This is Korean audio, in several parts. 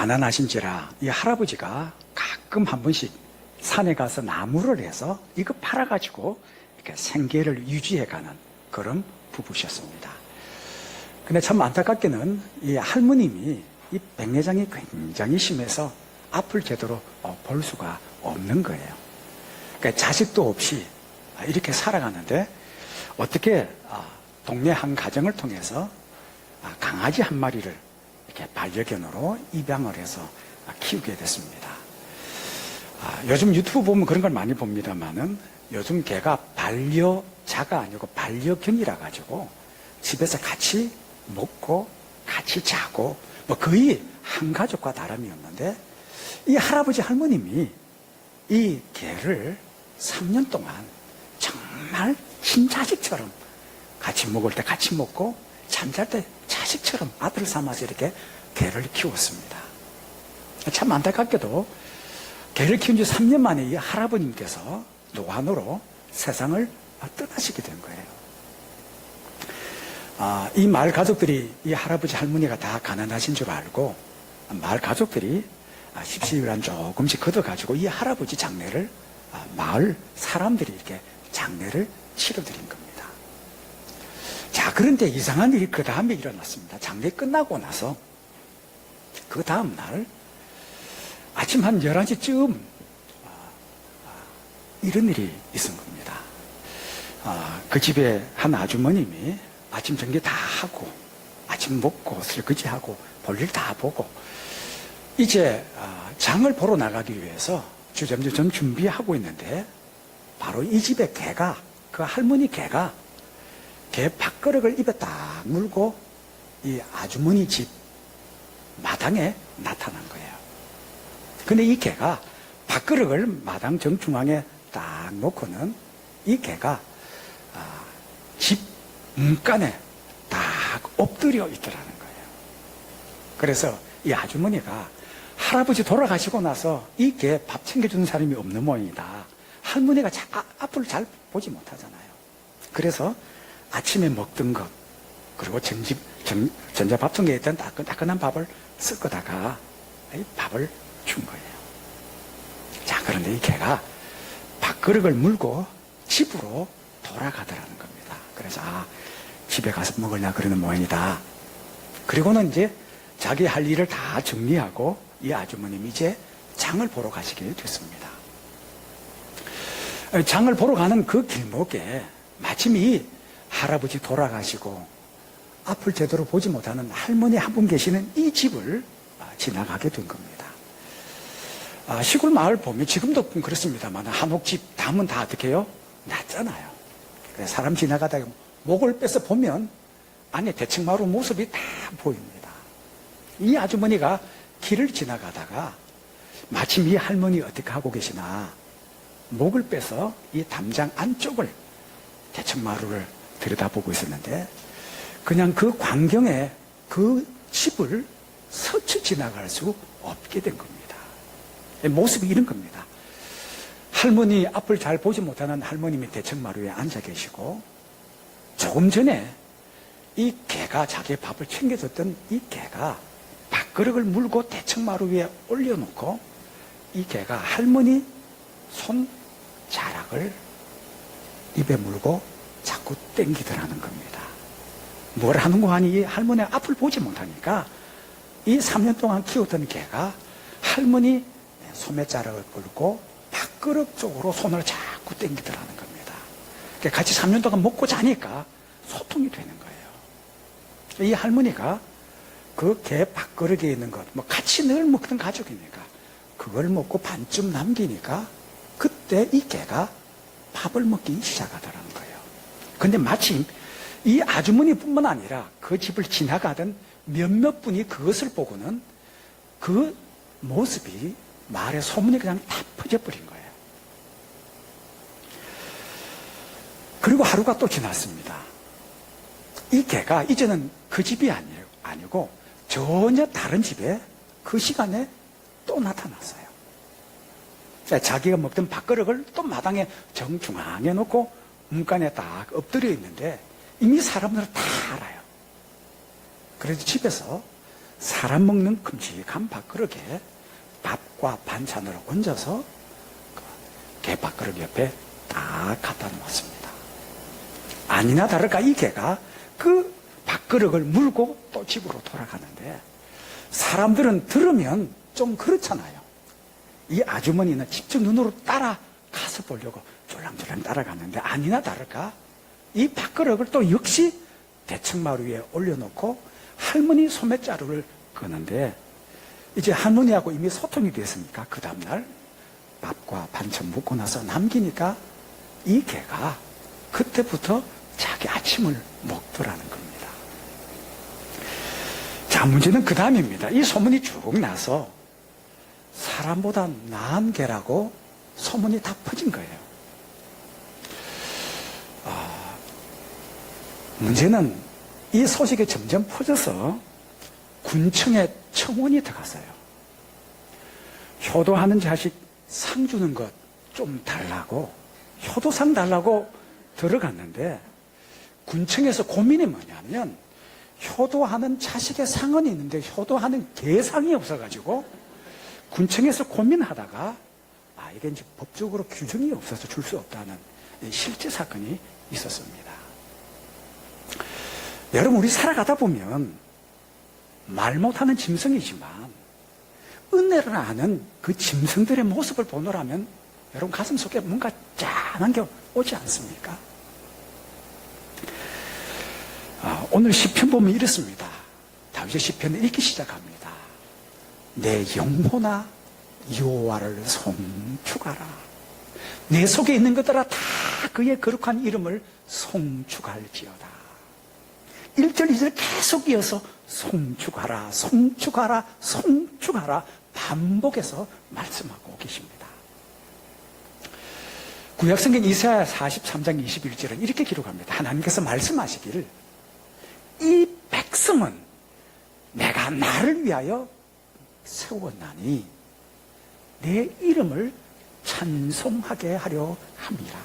가난하신지라 이 할아버지가 가끔 한 번씩 산에 가서 나무를 해서 이거 팔아가지고 이렇게 생계를 유지해가는 그런 부부셨습니다. 근데 참 안타깝게는 이 할머님이 이 백내장이 굉장히 심해서 앞을 제대로 볼 수가 없는 거예요. 그러니까 자식도 없이 이렇게 살아가는데 어떻게 동네 한 가정을 통해서 강아지 한 마리를 이렇게 반려견으로 입양을 해서 키우게 됐습니다. 요즘 유튜브 보면 그런 걸 많이 봅니다만은 요즘 개가 반려자가 아니고 반려견이라 가지고 집에서 같이 먹고 같이 자고 뭐 거의 한 가족과 다름이 없는데 이 할아버지 할머님이 이 개를 3년 동안 정말 친자식처럼 같이 먹을 때 같이 먹고 잠잘 때 자식처럼 아들 삼아서 이렇게 개를 키웠습니다. 참 안타깝게도 개를 키운 지 3년 만에 이 할아버님께서 노안으로 세상을 떠나시게 된 거예요. 이 마을 가족들이 이 할아버지 할머니가 다 가난하신 줄 알고 마을 가족들이 십시일반 조금씩 걷어가지고 이 할아버지 장례를 마을 사람들이 이렇게 장례를 치러드린 겁니다. 자, 그런데 이상한 일이 그 다음에 일어났습니다. 장례 끝나고 나서 그 다음 날 아침 한 11시쯤 이런 일이 있은 겁니다. 그 집에 한 아주머님이 아침 정리 다 하고 아침 먹고 설거지하고 볼일 다 보고 이제 장을 보러 나가기 위해서 주점주점 준비하고 있는데 바로 이 집의 개가 그 할머니 개가 개 밥그릇을 입에 딱 물고 이 아주머니 집 마당에 나타난 거예요. 근데 이 개가 밥그릇을 마당 정중앙에 딱 놓고는 이 개가 집 문간에 딱 엎드려 있더라는 거예요. 그래서 이 아주머니가 할아버지 돌아가시고 나서 이 개 밥 챙겨주는 사람이 없는 모양이다. 할머니가 앞을 잘 보지 못하잖아요. 그래서 아침에 먹던 것 그리고 전자밥통에 있던 따끈한 밥을 섞어다가 밥을 준 거예요. 자, 그런데 이 개가 밥그릇을 물고 집으로 돌아가더라는 겁니다. 그래서 집에 가서 먹으려 그러는 모양이다. 그리고는 이제 자기 할 일을 다 정리하고 이 아주머님이 이제 장을 보러 가시게 됐습니다. 장을 보러 가는 그 길목에 마침 이 할아버지 돌아가시고 앞을 제대로 보지 못하는 할머니 한 분 계시는 이 집을 지나가게 된 겁니다. 시골 마을 보면 지금도 그렇습니다만 한옥집 담은 다 어떻게 해요? 낮잖아요. 그래서 사람 지나가다가 목을 빼서 보면 안에 대청마루 모습이 다 보입니다. 이 아주머니가 길을 지나가다가 마침 이 할머니 어떻게 하고 계시나 목을 빼서 이 담장 안쪽을 대청마루를 들여다보고 있었는데 그냥 그 광경에 그 집을 스쳐 지나갈 수 없게 된 겁니다. 모습이 이런 겁니다. 할머니 앞을 잘 보지 못하는 할머님이 대청마루에 앉아 계시고 조금 전에 이 개가 자기의 밥을 챙겨줬던 이 개가 밥그릇을 물고 대청마루 위에 올려놓고 이 개가 할머니 손자락을 입에 물고 자꾸 땡기더라는 겁니다. 뭘 하는 거 아니? 이 할머니 앞을 보지 못하니까 이 3년 동안 키웠던 개가 할머니 소매자락을 끌고 밥그릇 쪽으로 손을 자꾸 땡기더라는 겁니다. 같이 3년 동안 먹고 자니까 소통이 되는 거예요. 이 할머니가 그 개 밥그릇에 있는 것, 뭐 같이 늘 먹던 가족이니까 그걸 먹고 반쯤 남기니까 그때 이 개가 밥을 먹기 시작하더라는 거예요. 근데 마침 이 아주머니뿐만 아니라 그 집을 지나가던 몇몇 분이 그것을 보고는 그 모습이 마을에 소문이 그냥 다 퍼져버린 거예요. 그리고 하루가 또 지났습니다. 이 개가 이제는 그 집이 아니고 전혀 다른 집에 그 시간에 또 나타났어요. 자기가 먹던 밥그릇을 또 마당에 정중앙에 놓고 문간에 딱 엎드려 있는데 이미 사람들은 다 알아요. 그래도 집에서 사람 먹는 큼직한 밥그릇에 밥과 반찬을 얹어서 개 밥그릇 옆에 딱 갖다 놓았습니다. 아니나 다를까 이 개가 그 밥그릇을 물고 또 집으로 돌아가는데, 사람들은 들으면 좀 그렇잖아요. 이 아주머니는 직접 눈으로 따라가서 보려고 졸랑졸랑 따라갔는데, 아니나 다를까 이 밥그릇을 또 역시 대청마루 위에 올려놓고 할머니 소매자루를 끄는데, 이제 할머니하고 이미 소통이 됐으니까 그 다음날 밥과 반찬 먹고 나서 남기니까 이 개가 그때부터 자기 아침을 먹더라는 겁니다. 자, 문제는 그 다음입니다. 이 소문이 쭉 나서 사람보다 나은 개라고 소문이 다 퍼진 거예요. 문제는 이 소식이 점점 퍼져서 군청에 청원이 들어갔어요. 효도하는 자식 상 주는 것 좀 달라고, 효도상 달라고 들어갔는데, 군청에서 고민이 뭐냐면, 효도하는 자식의 상은 있는데 효도하는 개상이 없어가지고 군청에서 고민하다가 이게 이제 법적으로 규정이 없어서 줄 수 없다는 실제 사건이 있었습니다. 여러분, 우리 살아가다 보면 말 못하는 짐승이지만 은혜를 아는 그 짐승들의 모습을 보노라면 여러분 가슴 속에 뭔가 짠한 게 오지 않습니까? 오늘 시편 보면 이렇습니다. 다윗의 시편을 읽기 시작합니다. 내 영혼아 여호와를 송축하라. 내 속에 있는 것들아 다 그의 거룩한 이름을 송축할지어다. 1절 2절 계속 이어서 송축하라, 송축하라, 송축하라 반복해서 말씀하고 계십니다. 구약성경 이사야 43장 21절은 이렇게 기록합니다. 하나님께서 말씀하시기를 이 백성은 내가 나를 위하여 세웠나니 내 이름을 찬송하게 하려 함이라.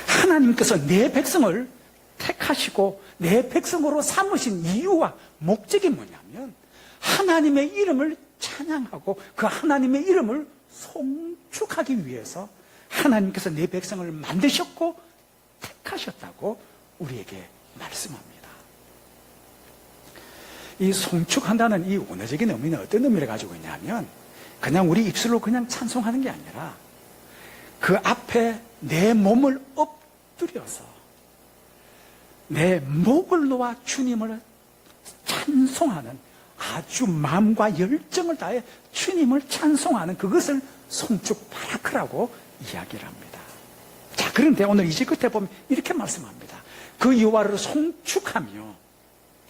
하나님께서 내 백성을 택하시고 내 백성으로 삼으신 이유와 목적이 뭐냐면 하나님의 이름을 찬양하고 그 하나님의 이름을 송축하기 위해서 하나님께서 내 백성을 만드셨고 택하셨다고 우리에게 말씀합니다. 이 송축한다는 이 원어적인 의미는 어떤 의미를 가지고 있냐면 그냥 우리 입술로 그냥 찬송하는 게 아니라 그 앞에 내 몸을 엎드려서 내 목을 놓아 주님을 찬송하는, 아주 마음과 열정을 다해 주님을 찬송하는 그것을 송축바라크라고 이야기를 합니다. 자, 그런데 오늘 이제 끝에 보면 이렇게 말씀합니다. 그 여호와를 송축하며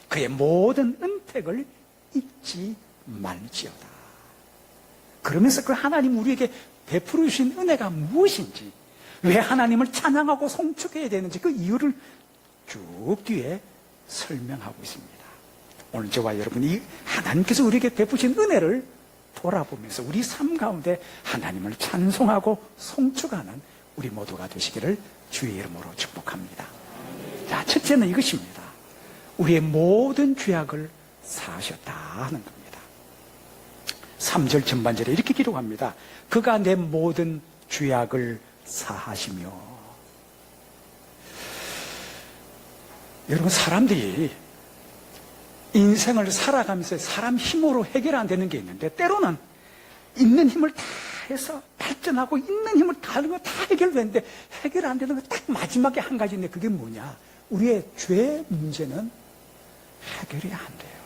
그의 모든 은택을 잊지 말지어다. 그러면서 그 하나님 우리에게 베풀어 주신 은혜가 무엇인지, 왜 하나님을 찬양하고 송축해야 되는지 그 이유를 쭉 뒤에 설명하고 있습니다. 오늘 저와 여러분이 하나님께서 우리에게 베푸신 은혜를 돌아보면서 우리 삶 가운데 하나님을 찬송하고 송축하는 우리 모두가 되시기를 주의 이름으로 축복합니다. 자, 첫째는 이것입니다. 우리의 모든 죄악을 사하셨다 하는 겁니다. 3절 전반절에 이렇게 기록합니다. 그가 내 모든 죄악을 사하시며. 여러분, 사람들이 인생을 살아가면서 사람 힘으로 해결 안 되는 게 있는데 때로는 있는 힘을 다 해서 발전하고 있는 힘을 다 하는 거 다 해결되는데 해결 안 되는 거 딱 마지막에 한 가지 있는데 그게 뭐냐? 우리의 죄 문제는 해결이 안 돼요.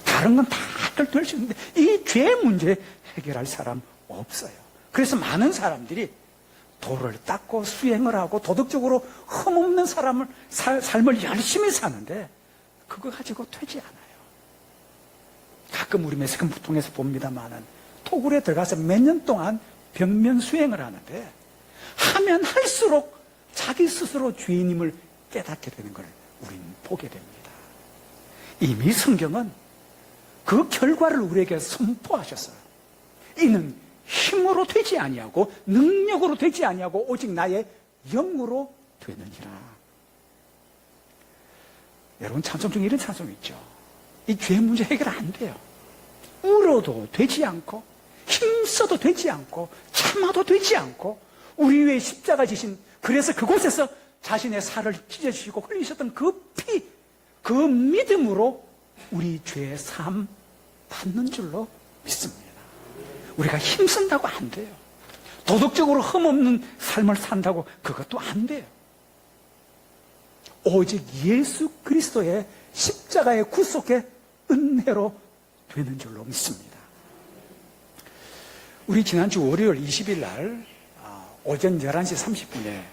다른 건 다 해결될 수 있는데 이 죄 문제 해결할 사람 없어요. 그래서 많은 사람들이 도를 닦고 수행을 하고 도덕적으로 흠없는 삶을 열심히 사는데 그거 가지고 되지 않아요. 가끔 우리 매스컴 통해서 봅니다만은 토굴에 들어가서 몇 년 동안 벽면 수행을 하는데 하면 할수록 자기 스스로 죄인임을 깨닫게 되는 걸 우리는 보게 됩니다. 이미 성경은 그 결과를 우리에게 선포하셨어요. 이는 힘으로 되지 아니하고 능력으로 되지 아니하고 오직 나의 영으로 되느니라. 여러분, 찬송 중에 이런 찬송이 있죠. 이 죄 문제 해결 안 돼요. 울어도 되지 않고, 힘써도 되지 않고, 참아도 되지 않고, 우리 위에 십자가 지신, 그래서 그곳에서 자신의 살을 찢어주시고 흘리셨던 그 피, 그 믿음으로 우리 죄의 삶 받는 줄로 믿습니다. 우리가 힘쓴다고 안 돼요. 도덕적으로 흠없는 삶을 산다고 그것도 안 돼요. 오직 예수 그리스도의 십자가의 구속의 은혜로 되는 줄로 믿습니다. 우리 지난주 월요일 20일 날 오전 11시 30분에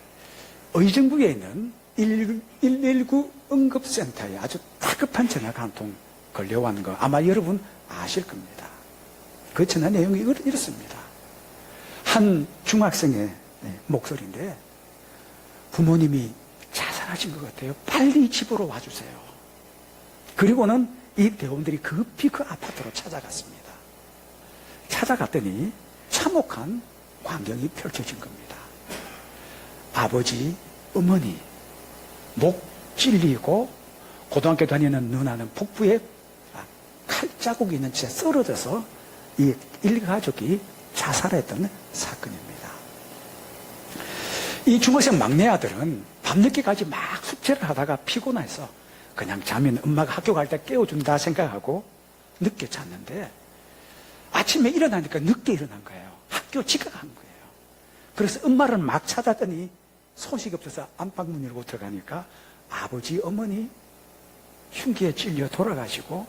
의정부에 있는 119 응급센터에 아주 다급한 전화가 한 통 걸려왔는 거 아마 여러분 아실 겁니다. 그 전화 내용이 이렇습니다. 한 중학생의 목소리인데 부모님이 자살하신 것 같아요. 빨리 집으로 와주세요. 그리고는 이 대원들이 급히 그 아파트로 찾아갔습니다. 찾아갔더니 참혹한 광경이 펼쳐진 겁니다. 아버지, 어머니, 목 찔리고 고등학교 다니는 누나는 복부에 칼자국이 있는 채 쓰러져서 이 일가족이 자살했던 사건입니다. 이 중학생 막내 아들은 밤늦게까지 막 숙제를 하다가 피곤해서 그냥 자면 엄마가 학교 갈 때 깨워준다 생각하고 늦게 잤는데 아침에 일어나니까 늦게 일어난 거예요. 학교 지각한 거예요. 그래서 엄마를 막 찾았더니 소식이 없어서 안방문 열고 들어가니까 아버지, 어머니 흉기에 찔려 돌아가시고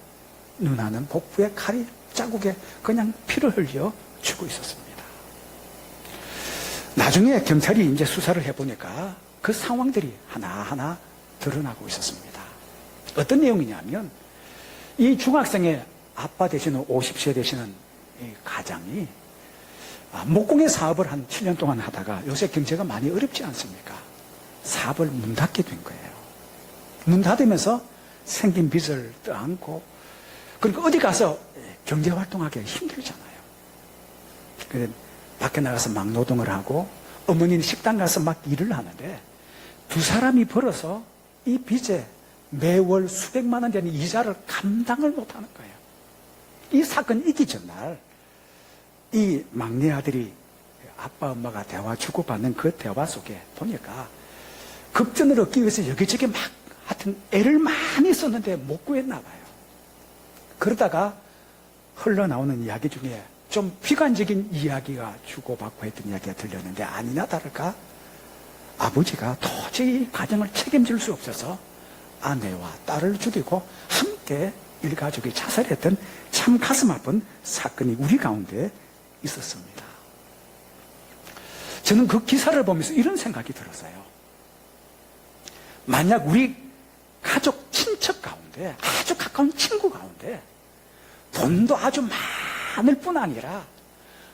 누나는 복부에 칼이 자국에 그냥 피를 흘려 죽고 있었습니다. 나중에 경찰이 이제 수사를 해보니까 그 상황들이 하나하나 드러나고 있었습니다. 어떤 내용이냐면 이 중학생의 아빠 되시는 50세 되시는 이 가장이 목공의 사업을 한 7년 동안 하다가 요새 경제가 많이 어렵지 않습니까? 사업을 문 닫게 된 거예요. 문 닫으면서 생긴 빚을 떠안고 그러니까 어디 가서 경제활동하기가 힘들잖아요. 그래서 밖에 나가서 막 노동을 하고 어머니는 식당 가서 막 일을 하는데 두 사람이 벌어서 이 빚에 매월 수백만 원 되는 이자를 감당을 못하는 거예요. 이 사건 있기 전날 이 막내 아들이 아빠 엄마가 대화 주고받는 그 대화 속에 보니까 급전을 얻기 위해서 여기저기 막 하여튼 애를 많이 썼는데 못 구했나 봐요. 그러다가 흘러나오는 이야기 중에 좀 비관적인 이야기가 주고받고 했던 이야기가 들렸는데 아니나 다를까 아버지가 도저히 가정을 책임질 수 없어서 아내와 딸을 죽이고 함께 일가족이 자살했던 참 가슴 아픈 사건이 우리 가운데 있었습니다. 저는 그 기사를 보면서 이런 생각이 들었어요. 만약 우리 가족, 친척 가운데 아주 가까운 친구 가운데 돈도 아주 많을 뿐 아니라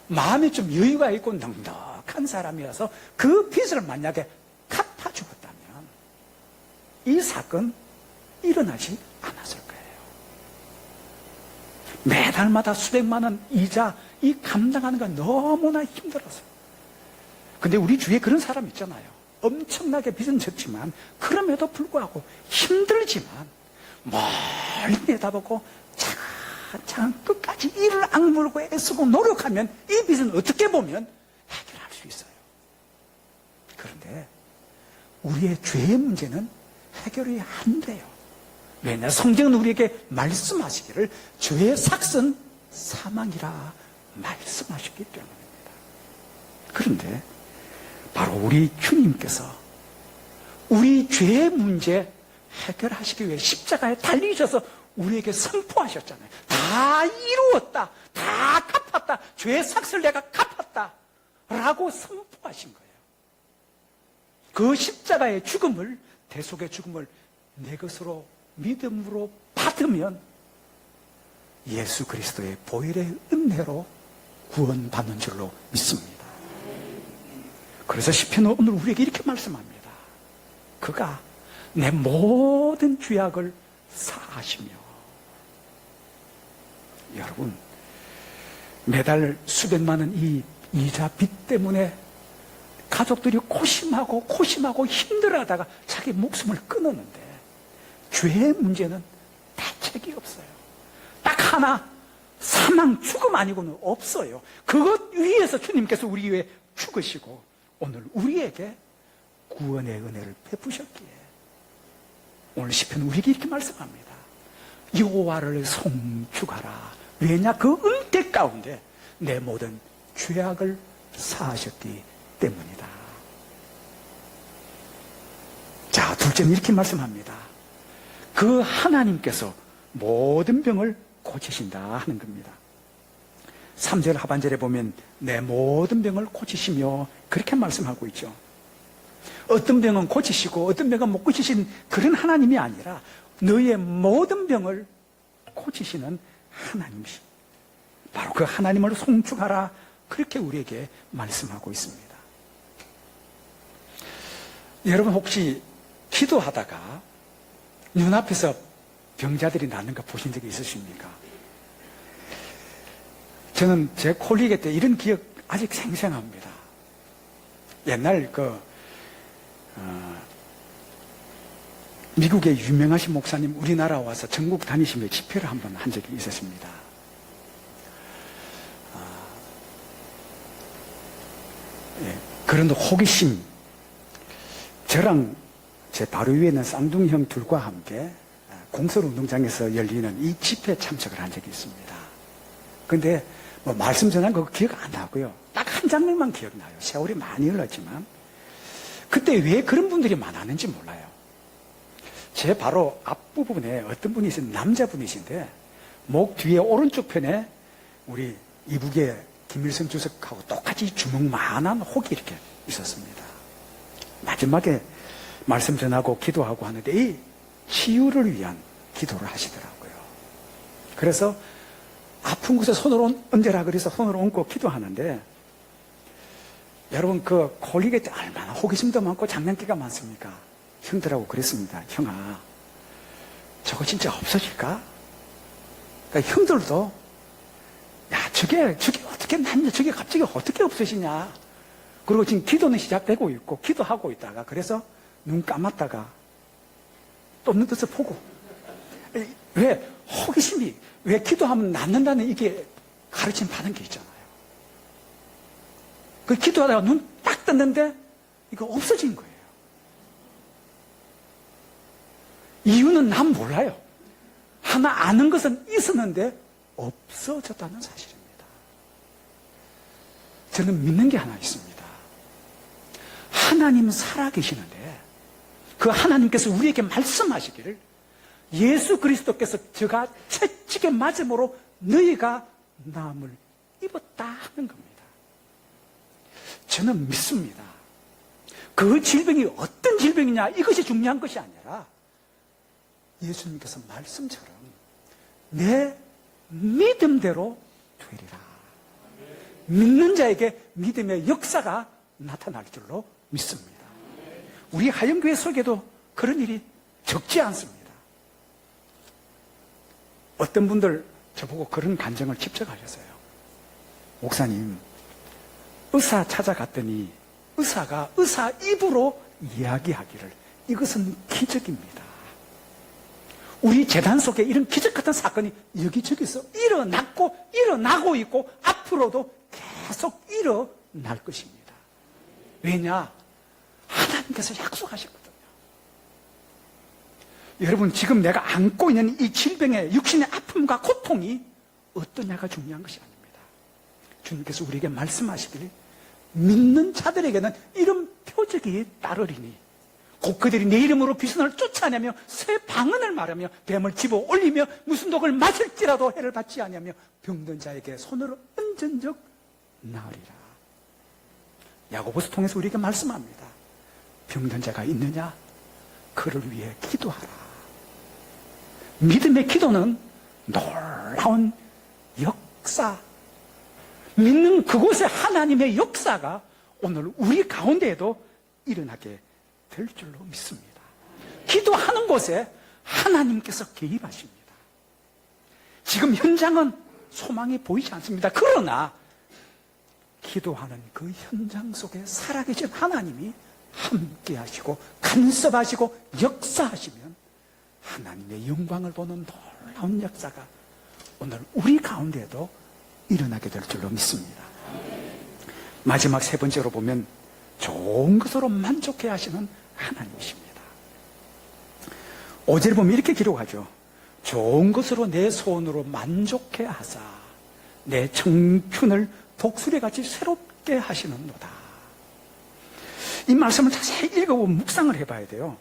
마음이 좀 여유가 있고 넉넉한 사람이어서 그 빚을 만약에 갚아 죽었다면 이 사건 일어나지 않았을 거예요. 매달마다 수백만 원 이자 이 감당하는 건 너무나 힘들어서. 근데 우리 주위에 그런 사람 있잖아요. 엄청나게 빚은 졌지만 그럼에도 불구하고 힘들지만 멀리 내다보고 차근차근 끝까지 이를 악물고 애쓰고 노력하면 이 빚은 어떻게 보면 해결할 수 있어요. 그런데 우리의 죄의 문제는 해결이 안 돼요. 왜냐? 성경은 우리에게 말씀하시기를 죄의 삭은 사망이라 말씀하셨기 때문입니다. 그런데 바로 우리 주님께서 우리 죄의 문제 해결하시기 위해 십자가에 달리셔서 우리에게 선포하셨잖아요. 다 이루었다. 다 갚았다. 죄의 삭을 내가 갚았다. 라고 선포하신 거예요. 그 십자가의 죽음을, 대속의 죽음을 내 것으로 믿음으로 받으면 예수 그리스도의 보혈의 은혜로 구원받는 줄로 믿습니다. 그래서 시편은 오늘 우리에게 이렇게 말씀합니다. 그가 내 모든 죄악을 사하시며. 여러분, 매달 수백만 원 이 이자 빚 때문에 가족들이 고심하고 힘들어하다가 자기 목숨을 끊었는데 죄의 문제는 대책이 없어요. 하나 사망 죽음 아니고는 없어요. 그것 위에서 주님께서 우리 위해 죽으시고 오늘 우리에게 구원의 은혜를 베푸셨기에 오늘 시편 우리에게 이렇게 말씀합니다. 여호와를 송축하라. 왜냐? 그 은택 가운데 내 모든 죄악을 사하셨기 때문이다. 자, 둘째는 이렇게 말씀합니다. 그 하나님께서 모든 병을 고치신다 하는 겁니다. 3절 하반절에 보면 내 모든 병을 고치시며 그렇게 말씀하고 있죠. 어떤 병은 고치시고 어떤 병은 못 고치신 그런 하나님이 아니라 너의 모든 병을 고치시는 하나님이시. 바로 그 하나님을 송축하라. 그렇게 우리에게 말씀하고 있습니다. 여러분 혹시 기도하다가 눈앞에서 병자들이 낫는 거 보신 적이 있으십니까? 저는 제 콜리게 때 이런 기억 아직 생생합니다. 옛날 미국의 유명하신 목사님 우리나라 와서 전국 다니시며 집회를 한번 한 적이 있었습니다. 그런 호기심, 저랑 제 바로 위에 있는 쌍둥이 형 둘과 함께 공설운동장에서 열리는 이 집회에 참석을 한 적이 있습니다. 근데 말씀 전한 거 기억 안 나고요. 딱 한 장면만 기억나요. 세월이 많이 흘렀지만 그때 왜 그런 분들이 많았는지 몰라요. 제 바로 앞부분에 어떤 분이 있어요. 남자분이신데 목 뒤에 오른쪽 편에 우리 이북의 김일성 주석하고 똑같이 주먹만한 혹이 이렇게 있었습니다. 마지막에 말씀 전하고 기도하고 하는데 이 치유를 위한 기도를 하시더라고요. 그래서 아픈 곳에 손을 얹으라 그래서 손을 얹고 기도하는데 여러분 그 콜리게 때 얼마나 호기심도 많고 장난기가 많습니까? 형들하고 그랬습니다. 형아, 저거 진짜 없어질까? 그러니까 형들도 야 저게 어떻게 낫냐, 저게 갑자기 어떻게 없어지냐. 그리고 지금 기도는 시작되고 있고 기도하고 있다가 그래서 눈 감았다가 또 눈 떠서 보고 왜 호기심이 왜 기도하면 낫는다는 이게 가르침 받은 게 있잖아요. 그 기도하다가 눈 딱 떴는데 이거 없어진 거예요. 이유는 난 몰라요. 하나 아는 것은 있었는데 없어졌다는 사실입니다. 저는 믿는 게 하나 있습니다. 하나님 살아계시는데 그 하나님께서 우리에게 말씀하시기를 예수 그리스도께서 저가 채찍에 맞음으로 너희가 나음을 입었다 하는 겁니다. 저는 믿습니다. 그 질병이 어떤 질병이냐 이것이 중요한 것이 아니라 예수님께서 말씀처럼 내 믿음대로 되리라. 믿는 자에게 믿음의 역사가 나타날 줄로 믿습니다. 우리 하영교회 속에도 그런 일이 적지 않습니다. 어떤 분들 저보고 그런 간증을 직접 하셨어요. 목사님, 의사 찾아갔더니 의사가 의사 입으로 이야기하기를 이것은 기적입니다. 우리 재단 속에 이런 기적 같은 사건이 여기저기서 일어나고 있고 앞으로도 계속 일어날 것입니다. 왜냐? 하나님께서 약속하셨거든요. 여러분 지금 내가 안고 있는 이 질병의 육신의 아픔과 고통이 어떠냐가 중요한 것이 아닙니다. 주님께서 우리에게 말씀하시기를 믿는 자들에게는 이런 표적이 따르리니 곧 그들이 내 이름으로 귀신을 쫓아내며 새 방언을 말하며 뱀을 집어 올리며 무슨 독을 마실지라도 해를 받지 아니하며 병든 자에게 손을 얹은 적 나으리라. 야고보서 통해서 우리에게 말씀합니다. 병든 자가 있느냐? 그를 위해 기도하라. 믿음의 기도는 놀라운 역사, 믿는 그곳에 하나님의 역사가 오늘 우리 가운데에도 일어나게 될 줄로 믿습니다. 기도하는 곳에 하나님께서 개입하십니다. 지금 현장은 소망이 보이지 않습니다. 그러나 기도하는 그 현장 속에 살아계신 하나님이 함께 하시고 간섭하시고 역사하시면 하나님의 영광을 보는 놀라운 역사가 오늘 우리 가운데도 일어나게 될 줄로 믿습니다. 마지막 세 번째로 보면 좋은 것으로 만족해 하시는 하나님이십니다. 5절에 보면 이렇게 기록하죠. 좋은 것으로 내 소원으로 만족해 하사 내 청춘을 독수리같이 새롭게 하시는도다. 이 말씀을 자세히 읽어보면 묵상을 해봐야 돼요.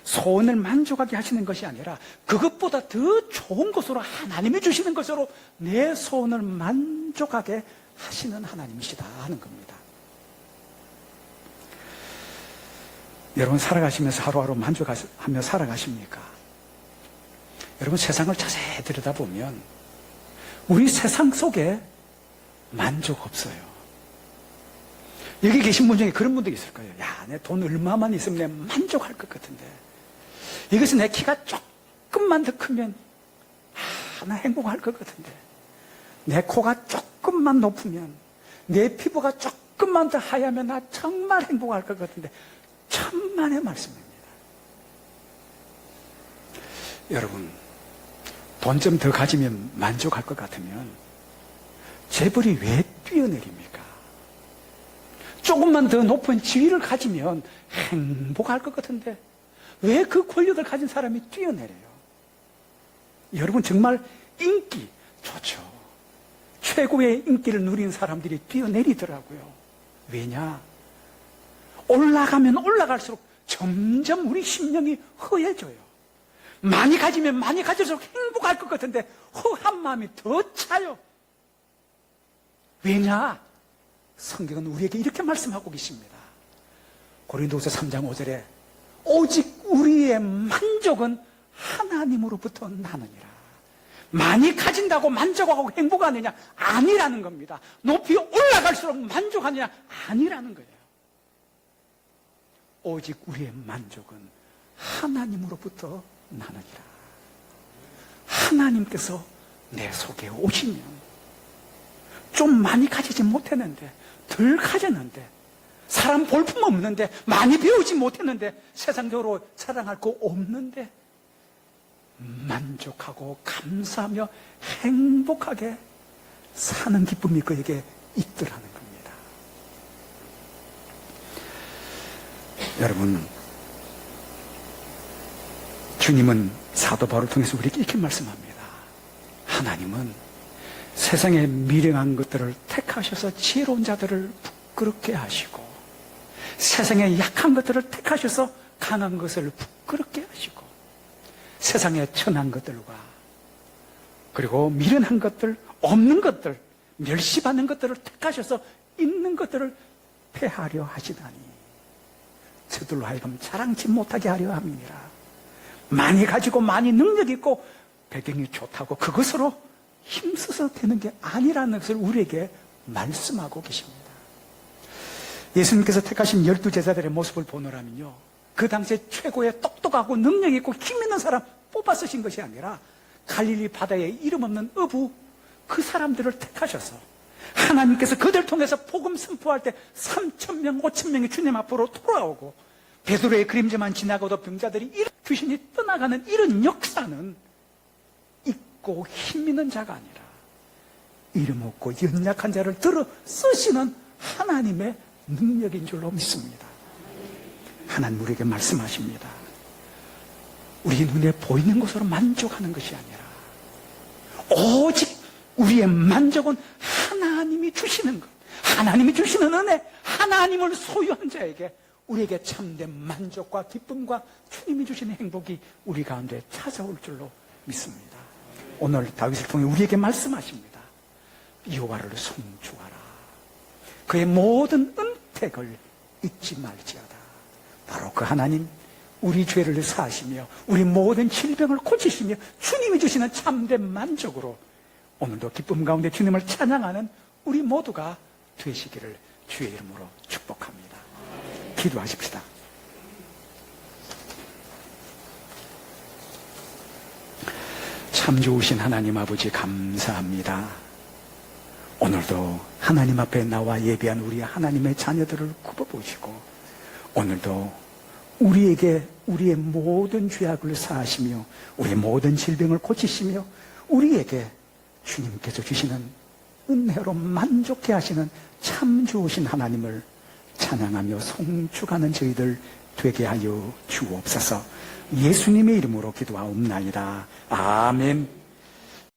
소원을 만족하게 하시는 것이 아니라 그것보다 더 좋은 것으로 하나님이 주시는 것으로 내 소원을 만족하게 하시는 하나님이시다 하는 겁니다. 여러분 살아가시면서 하루하루 만족하며 살아가십니까? 여러분 세상을 자세히 들여다보면 우리 세상 속에 만족 없어요. 여기 계신 분 중에 그런 분들이 있을 거예요. 야, 내 돈 얼마만 있으면 내 만족할 것 같은데, 여기서 내 키가 조금만 더 크면 나 행복할 것 같은데, 내 코가 조금만 높으면, 내 피부가 조금만 더 하얗면 나 정말 행복할 것 같은데, 천만의 말씀입니다. 여러분, 돈 좀 더 가지면 만족할 것 같으면 재벌이 왜 뛰어내립니까? 조금만 더 높은 지위를 가지면 행복할 것 같은데 왜 그 권력을 가진 사람이 뛰어내려요? 여러분 정말 인기 좋죠. 최고의 인기를 누린 사람들이 뛰어내리더라고요. 왜냐? 올라가면 올라갈수록 점점 우리 심령이 허해져요. 많이 가지면 많이 가질수록 행복할 것 같은데 허한 마음이 더 차요. 왜냐? 성경은 우리에게 이렇게 말씀하고 계십니다. 고린도후서 3장 5절에 오직 우리의 만족은 하나님으로부터 나느니라. 많이 가진다고 만족하고 행복하느냐? 아니라는 겁니다. 높이 올라갈수록 만족하느냐? 아니라는 거예요. 오직 우리의 만족은 하나님으로부터 나느니라. 하나님께서 내 속에 오시면 좀 많이 가지지 못했는데, 덜 가졌는데, 사람 볼품 없는데, 많이 배우지 못했는데, 세상적으로 자랑할 거 없는데 만족하고 감사하며 행복하게 사는 기쁨이 그에게 있더라는 겁니다. 여러분, 주님은 사도 바울을 통해서 우리에게 이렇게 말씀합니다. 하나님은 세상에 미련한 것들을 택하셔서 지혜로운 자들을 부끄럽게 하시고, 세상에 약한 것들을 택하셔서 강한 것을 부끄럽게 하시고, 세상에 천한 것들과 그리고 미련한 것들, 없는 것들, 멸시받는 것들을 택하셔서 있는 것들을 폐하려 하시다니 저들로 하여금 자랑치 못하게 하려 함이니라. 많이 가지고 많이 능력 있고 배경이 좋다고 그것으로 힘써서 되는 게 아니라는 것을 우리에게 말씀하고 계십니다. 예수님께서 택하신 12제자들의 모습을 보노라면요, 그 당시에 최고의 똑똑하고 능력 있고 힘 있는 사람 뽑아 쓰신 것이 아니라 갈릴리 바다에 이름 없는 어부, 그 사람들을 택하셔서 하나님께서 그들 통해서 복음 선포할 때 3,000명, 5,000명이 주님 앞으로 돌아오고, 베드로의 그림자만 지나가도 병자들이 귀신이 떠나가는 이런 역사는 있고 힘 있는 자가 아니라 이름 없고 연약한 자를 들어 쓰시는 하나님의 능력인 줄로 믿습니다. 하나님 우리에게 말씀하십니다. 우리 눈에 보이는 것으로 만족하는 것이 아니라 오직 우리의 만족은 하나님이 주시는 것, 하나님이 주시는 은혜, 하나님을 소유한 자에게 우리에게 참된 만족과 기쁨과 주님이 주시는 행복이 우리 가운데 찾아올 줄로 믿습니다. 오늘 다윗을 통해 우리에게 말씀하십니다. 여호와를 송축하라. 그의 모든 은택을 잊지 말지어다. 바로 그 하나님, 우리 죄를 사하시며 우리 모든 질병을 고치시며 주님이 주시는 참된 만족으로 오늘도 기쁨 가운데 주님을 찬양하는 우리 모두가 되시기를 주의 이름으로 축복합니다. 기도하십시다. 참 좋으신 하나님 아버지 감사합니다. 오늘도 하나님 앞에 나와 예배한 우리 하나님의 자녀들을 굽어보시고, 오늘도 우리에게 우리의 모든 죄악을 사하시며 우리의 모든 질병을 고치시며 우리에게 주님께서 주시는 은혜로 만족해 하시는 참 좋으신 하나님을 찬양하며 송축하는 저희들 되게 하여 주옵소서. 예수님의 이름으로 기도하옵나이다. 아멘.